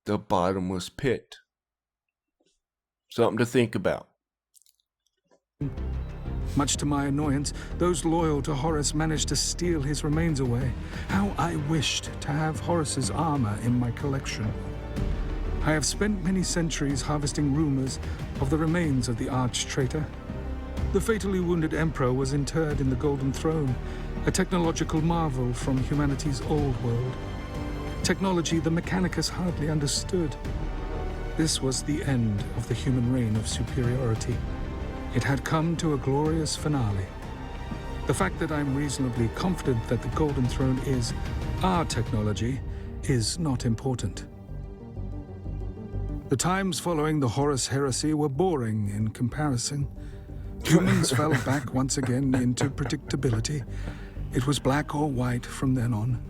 The bottomless pit. Something to think about. Much to my annoyance, those loyal to Horus managed to steal his remains away. How I wished to have Horus's armor in my collection. I have spent many centuries harvesting rumors of the remains of the arch-traitor. The fatally wounded emperor was interred in the Golden Throne, a technological marvel from humanity's old world. Technology the Mechanicus hardly understood. This was the end of the human reign of superiority. It had come to a glorious finale. The fact that I'm reasonably confident that the Golden Throne is our technology is not important. The times following the Horus heresy were boring in comparison. Humans fell back once again into predictability. It was black or white from then on.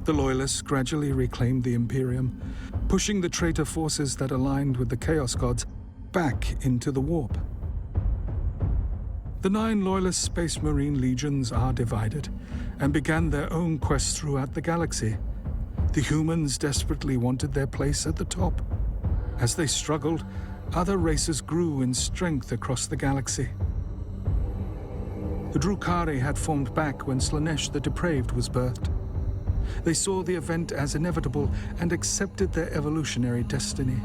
The Loyalists gradually reclaimed the Imperium, pushing the traitor forces that aligned with the Chaos Gods back into the warp. The 9 Loyalist Space Marine legions are divided and began their own quest throughout the galaxy. The humans desperately wanted their place at the top. As they struggled, other races grew in strength across the galaxy. The Drukhari had formed back when Slanesh the Depraved was birthed. They saw the event as inevitable and accepted their evolutionary destiny.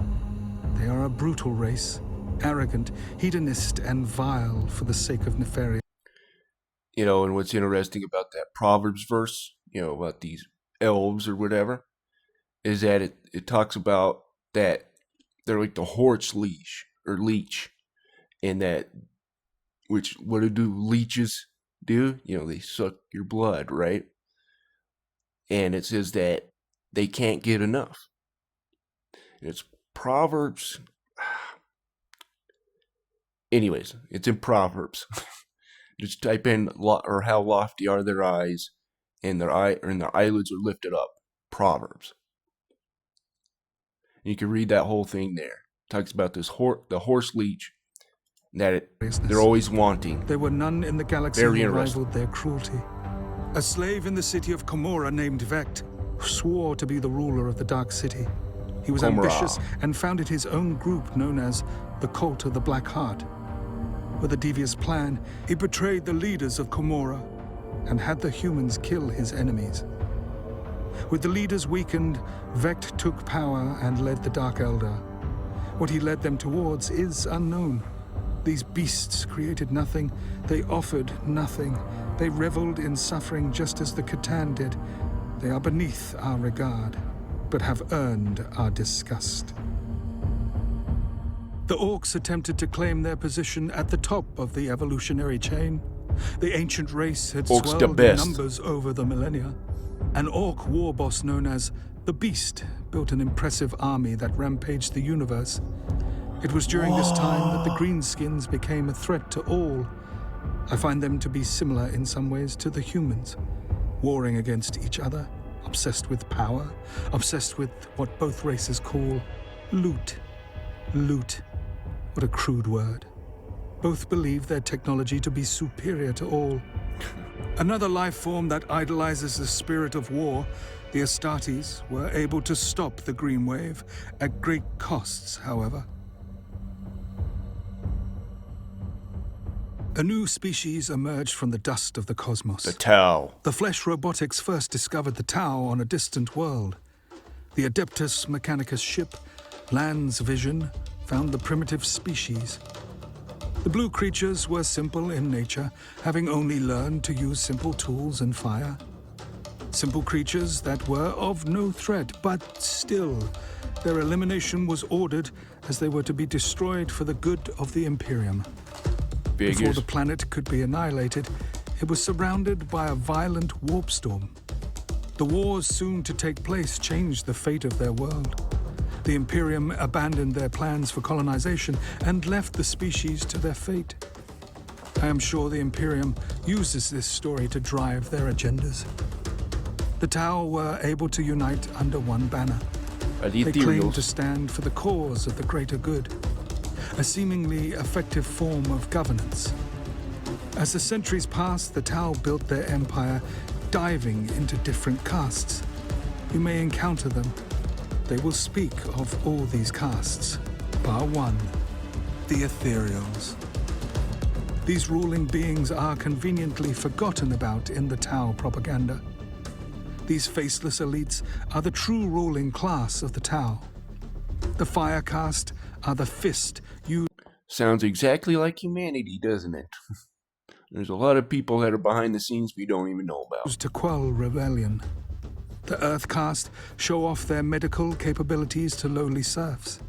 They are a brutal race, arrogant, hedonist, and vile for the sake of nefarious. And what's interesting about that Proverbs verse, about these elves or whatever, is that it talks about that they're like the horse leech, and that, which, what do leeches do? They suck your blood, right? And it says that they can't get enough. And it's Proverbs. Anyways, it's in Proverbs. Just type in or how lofty are their eyes, and their eyelids are lifted up. Proverbs. And you can read that whole thing there. It talks about this the horse leech that they're always wanting. There were none in the galaxy who rivaled their cruelty. A slave in the city of Komorra named Vect swore to be the ruler of the Dark City. He was ambitious and founded his own group known as the Cult of the Black Heart. With a devious plan, he betrayed the leaders of Komorra and had the humans kill his enemies. With the leaders weakened, Vect took power and led the Dark Elder. What he led them towards is unknown. These beasts created nothing, they offered nothing. They reveled in suffering just as the Catan did. They are beneath our regard, but have earned our disgust. The Orcs attempted to claim their position at the top of the evolutionary chain. The ancient race had swelled in numbers over the millennia. An Orc war boss known as the Beast built an impressive army that rampaged the universe. It was during this time that the Greenskins became a threat to all. I find them to be similar in some ways to the humans, warring against each other, obsessed with power, obsessed with what both races call loot. Loot. What a crude word. Both believe their technology to be superior to all. Another life form that idolizes the spirit of war, the Astartes, were able to stop the Green Wave, at great costs, however. A new species emerged from the dust of the cosmos. The Tau. The Flesh Robotics first discovered the Tau on a distant world. The Adeptus Mechanicus ship, Land's Vision, found the primitive species. The blue creatures were simple in nature, having only learned to use simple tools and fire. Simple creatures that were of no threat, but still, their elimination was ordered as they were to be destroyed for the good of the Imperium. Before the planet could be annihilated, it was surrounded by a violent warp storm. The wars soon to take place changed the fate of their world. The Imperium abandoned their plans for colonization and left the species to their fate. I am sure the Imperium uses this story to drive their agendas. The Tau were able to unite under one banner. They claimed to stand for the cause of the greater good, a seemingly effective form of governance. As the centuries passed, the Tau built their empire, diving into different castes. You may encounter them. They will speak of all these castes. Bar one, the Ethereals. These ruling beings are conveniently forgotten about in the Tau propaganda. These faceless elites are the true ruling class of the Tau. The Fire caste are the fist used. Sounds exactly like humanity, doesn't it? There's a lot of people that are behind the scenes we don't even know about. To quell rebellion. The Earth caste show off their medical capabilities to lowly serfs.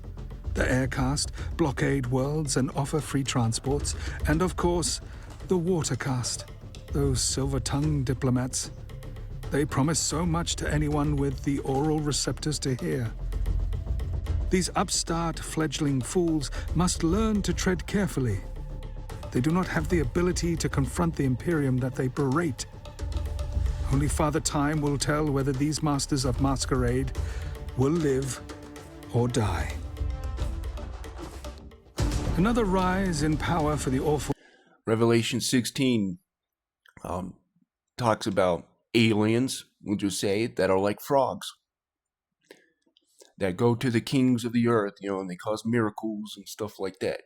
The Air caste blockade worlds and offer free transports. And of course, the Water caste, those silver-tongued diplomats. They promise so much to anyone with the oral receptors to hear. These upstart fledgling fools must learn to tread carefully. They do not have the ability to confront the Imperium that they berate. Only Father Time will tell whether these masters of masquerade will live or die. Another rise in power for the awful. Revelation 16 talks about aliens, we'll just say, that are like frogs. That go to the kings of the earth, and they cause miracles and stuff like that.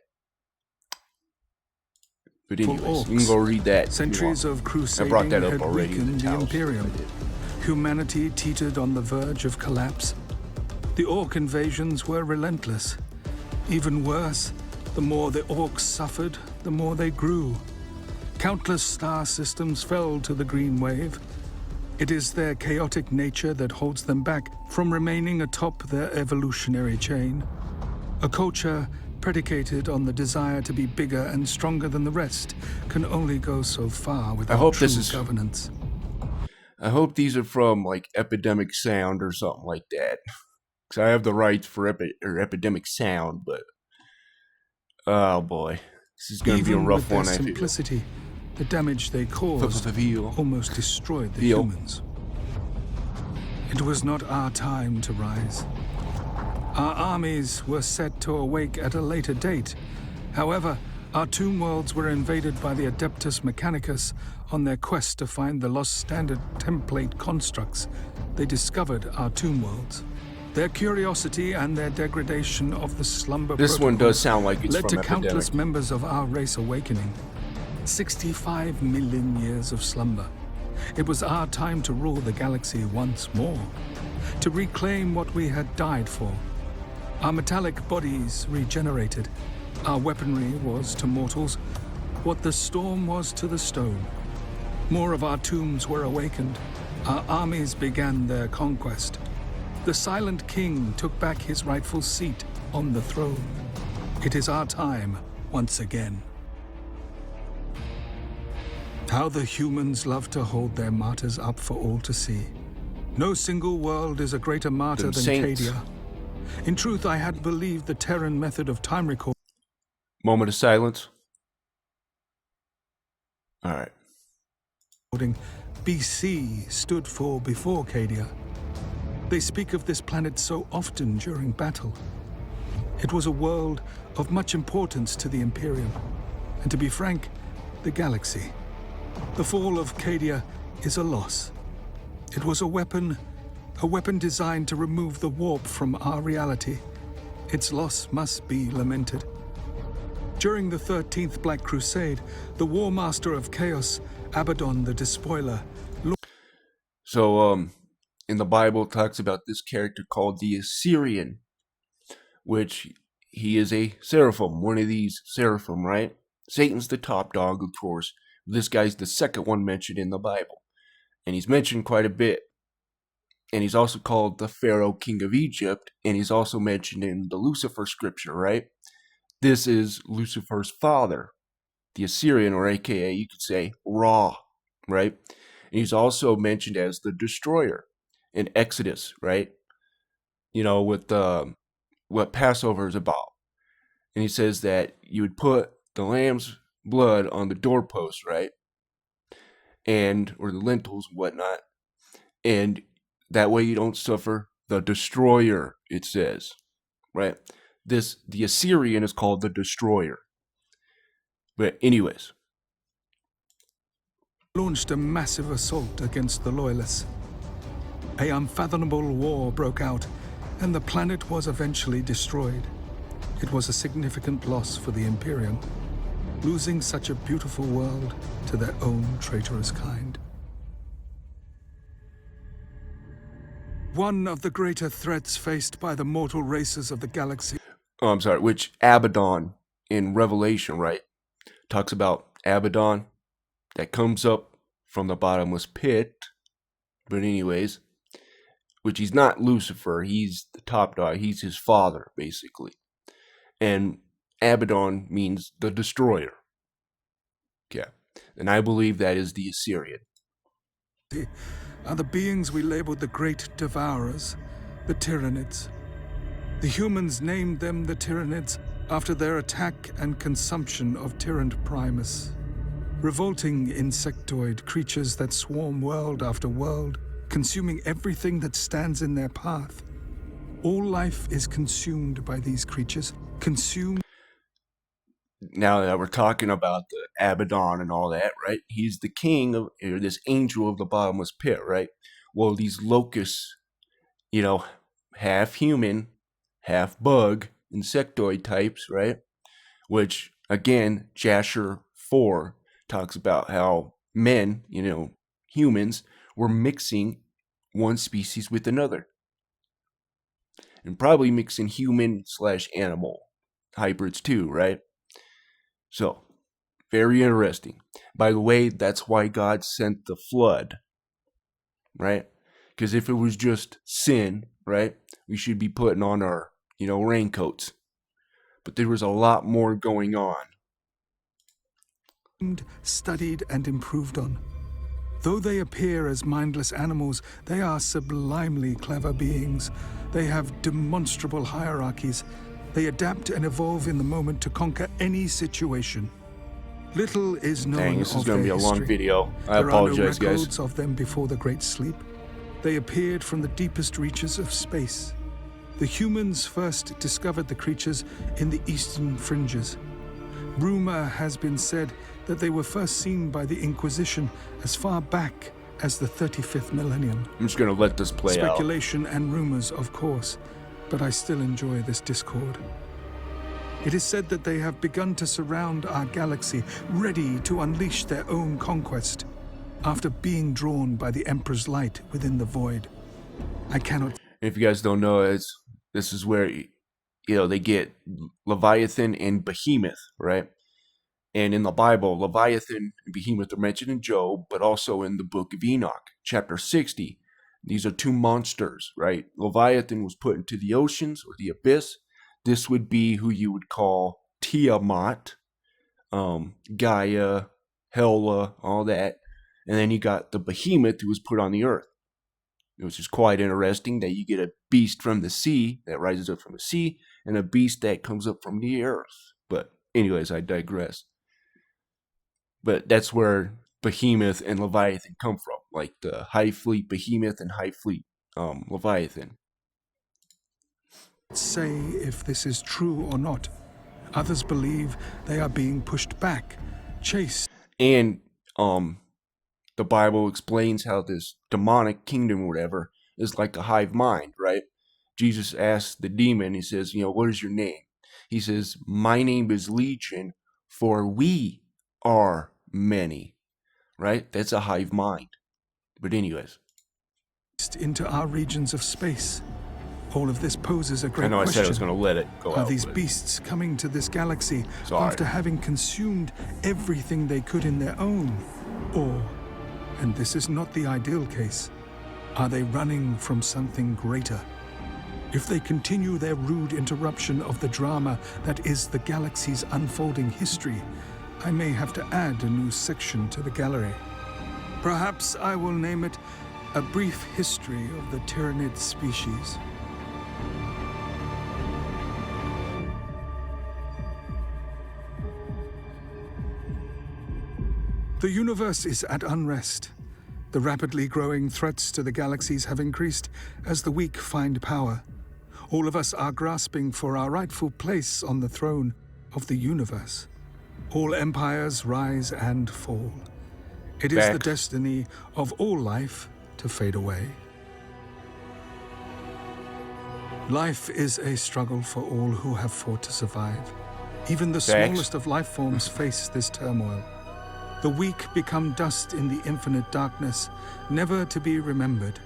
But anyways, you can go read that. Centuries of crusading I brought that up had already. weakened the Imperium. Humanity teetered on the verge of collapse. The Orc invasions were relentless. Even worse, the more the Orcs suffered, the more they grew. Countless star systems fell to the green wave. It is their chaotic nature that holds them back from remaining atop their evolutionary chain. A culture predicated on the desire to be bigger and stronger than the rest can only go so far without true governance. I hope these are from like Epidemic Sound or something like that. Because I have the rights for Epidemic Sound, but oh boy, this is going to be a rough one. Even with their simplicity, the damage they caused almost destroyed the humans. It was not our time to rise. Our armies were set to awake at a later date. However, our tomb worlds were invaded by the Adeptus Mechanicus on their quest to find the lost standard template constructs. They discovered our tomb worlds. Their curiosity and their degradation of the slumber This one does sound like it's led from to Epidemic. Countless members of our race awakening. 65 million years of slumber. It was our time to rule the galaxy once more, to reclaim what we had died for. Our metallic bodies regenerated. Our weaponry was to mortals what the storm was to the stone. More of our tombs were awakened. Our armies began their conquest. The Silent King took back his rightful seat on the throne. It is our time once again. How the humans love to hold their martyrs up for all to see. No single world is a greater martyr than Cadia. In truth, I had believed the Terran method of time recording. Moment of silence. All right. BC stood for before Cadia. They speak of this planet so often during battle. It was a world of much importance to the Imperium, and to be frank, the galaxy. The fall of Cadia is a loss. It was a weapon designed to remove the warp from our reality. Its loss must be lamented. During the 13th Black Crusade, the War Master of Chaos, Abaddon the Despoiler. So, in the Bible, it talks about this character called the Assyrian, which he is a seraphim, one of these seraphim, right? Satan's the top dog, of course. This guy's the second one mentioned in the Bible, and he's mentioned quite a bit. And he's also called the Pharaoh King of Egypt, and he's also mentioned in the Lucifer scripture, right? This is Lucifer's father, the Assyrian, or aka you could say Ra, right? And he's also mentioned as the destroyer in Exodus, right? You know, with what Passover is about. And he says that you would put the lamb's blood on the doorpost, right? Or the lintels and whatnot. And that way you don't suffer the destroyer, it says, right? The Assyrian is called the destroyer. But anyways. Launched a massive assault against the Loyalists. A unfathomable war broke out, and the planet was eventually destroyed. It was a significant loss for the Imperium, losing such a beautiful world to their own traitorous kind. One of the greater threats faced by the mortal races of the galaxy. Oh, I'm sorry, which Abaddon in Revelation, right, talks about Abaddon that comes up from the bottomless pit. But anyways, which he's not Lucifer, he's the top dog, he's his father, basically. And Abaddon means the destroyer. Yeah, and I believe that is the Assyrian. Are the beings we labeled the Great Devourers, the Tyranids. The humans named them the Tyranids after their attack and consumption of Tyrant Primus. Revolting insectoid creatures that swarm world after world, consuming everything that stands in their path. All life is consumed by these creatures, consumed. Now that we're talking about the Abaddon and all that, right? He's the king of, or this angel of the bottomless pit, right? Well, these locusts, half human, half bug, insectoid types, right? Which, again, Jasher 4 talks about how men, humans, were mixing one species with another. And probably mixing human/animal hybrids too, right? So, very interesting. By the way, that's why God sent the flood, right? Because if it was just sin, right, we should be putting on our, raincoats. But there was a lot more going on. Studied and improved on. Though they appear as mindless animals, they are sublimely clever beings. They have demonstrable hierarchies. They adapt and evolve in the moment to conquer any situation. Little is known Dang, this is of going to be their a long history. video. I There apologize, are no guys. records of them before the Great Sleep. They appeared from the deepest reaches of space. The humans first discovered the creatures in the eastern fringes. Rumor has been said that they were first seen by the Inquisition as far back as the 35th millennium. I'm just going to let this play out. Speculation and rumors, of course, but I still enjoy this discord. It is said that they have begun to surround our galaxy, ready to unleash their own conquest, after being drawn by the Emperor's light within the void. I cannot... If you guys don't know, this is where, they get Leviathan and Behemoth, right? And in the Bible, Leviathan and Behemoth are mentioned in Job, but also in the book of Enoch, chapter 60. These are two monsters, right? Leviathan was put into the oceans or the abyss. This would be who you would call Tiamat, Gaia, Hela, all that. And then you got the Behemoth who was put on the earth. Which is quite interesting that you get a beast from the sea that rises up from the sea and a beast that comes up from the earth. But anyways, I digress. But that's where Behemoth and Leviathan come from, like the High Fleet Behemoth and High Fleet Leviathan. say if this is true or not. Others believe they are being pushed back, chased. And the Bible explains how this demonic kingdom or whatever is like a hive mind, right? Jesus asked the demon, he says, what is your name? He says, my name is Legion, for we are many, right? That's a hive mind. But anyways. Into our regions of space. All of this poses a great question. I know I said I was going to let it go out. Are these beasts coming to this galaxy after having consumed everything they could in their own? Or, and this is not the ideal case, are they running from something greater? If they continue their rude interruption of the drama that is the galaxy's unfolding history, I may have to add a new section to the gallery. Perhaps I will name it A Brief History of the Tyranid Species. The universe is at unrest. The rapidly growing threats to the galaxies have increased as the weak find power. All of us are grasping for our rightful place on the throne of the universe. All empires rise and fall. It is the destiny of all life to fade away. Life is a struggle for all who have fought to survive. Even the smallest of life forms face this turmoil. The weak become dust in the infinite darkness, never to be remembered.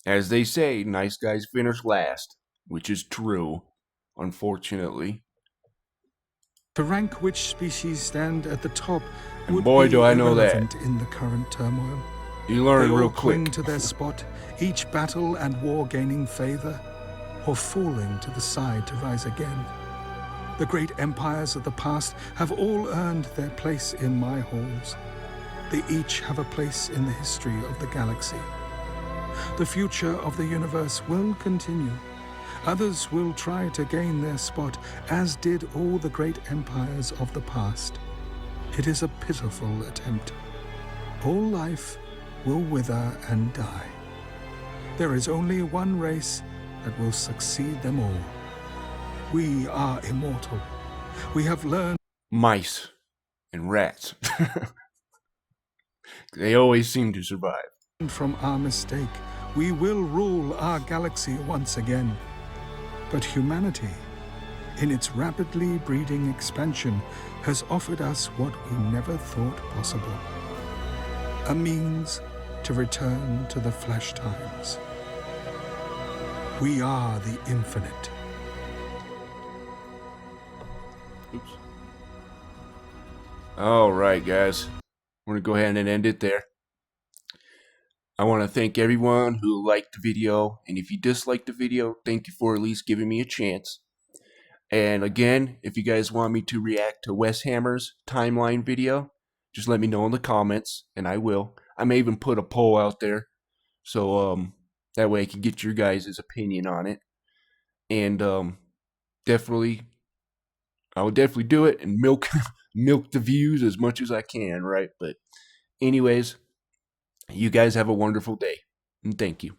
As they say, nice guys finish last, which is true, unfortunately. To rank which species stand at the top And would boy, be do I know irrelevant that. in the current turmoil. You learn They real all cling quick. to their spot, each battle and war gaining favor, or falling to the side to rise again. The great empires of the past have all earned their place in my halls. They each have a place in the history of the galaxy. The future of the universe will continue. Others will try to gain their spot, as did all the great empires of the past. It is a pitiful attempt. All life will wither and die. There is only one race that will succeed them all. We are immortal. We have learned Mice and rats. They always seem to survive. from our mistake. We will rule our galaxy once again. But humanity, in its rapidly breeding expansion, has offered us what we never thought possible. A means to return to the flesh times. We are the infinite. Oops. All right, guys. I'm going to go ahead and end it there. I want to thank everyone who liked the video. And if you disliked the video, thank you for at least giving me a chance. And again, if you guys want me to react to Wes Hammer's timeline video, just let me know in the comments, and I will. I may even put a poll out there, so that way I can get your guys' opinion on it. And definitely, I will definitely do it and milk the views as much as I can, right? But anyways, you guys have a wonderful day, and thank you.